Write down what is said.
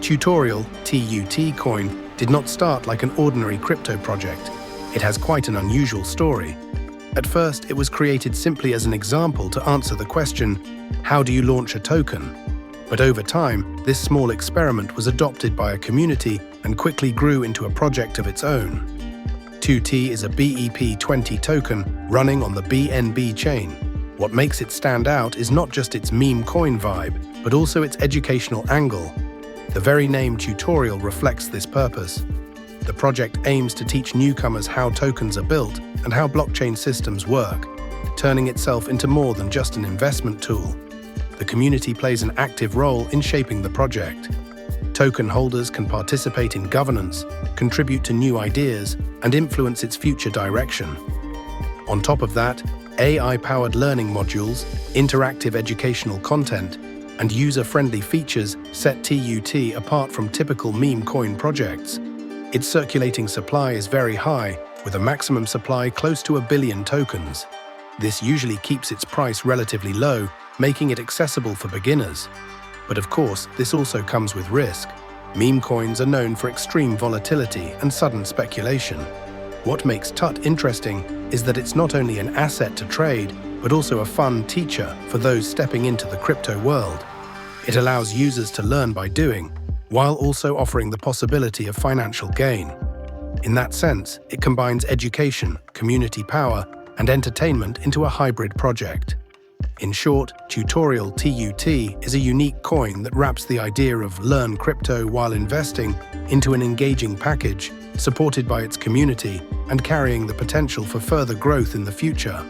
Tutorial TUT coin did not start like an ordinary crypto project. It has quite an unusual story. At first, it was created simply as an example to answer the question, how do you launch a token? But over time, this small experiment was adopted by a community and quickly grew into a project of its own. TUT is a BEP20 token running on the BNB Chain. What makes it stand out is not just its meme coin vibe, but also its educational angle. The very name tutorial reflects this purpose. The project aims to teach newcomers how tokens are built and how blockchain systems work, turning itself into more than just an investment tool. The community plays an active role in shaping the project. Token holders can participate in governance, contribute to new ideas, and influence its future direction. On top of that, AI-powered learning modules, interactive educational content, and user-friendly features set TUT apart from typical meme coin projects. Its circulating supply is very high, with a maximum supply close to 1 billion tokens. This usually keeps its price relatively low, making it accessible for beginners. But of course, this also comes with risk. Meme coins are known for extreme volatility and sudden speculation. What makes TUT interesting is that it's not only an asset to trade, but also a fun teacher for those stepping into the crypto world. It allows users to learn by doing, while also offering the possibility of financial gain. In that sense, it combines education, community power, and entertainment into a hybrid project. In short, Tutorial TUT is a unique coin that wraps the idea of learn crypto while investing into an engaging package, supported by its community and carrying the potential for further growth in the future.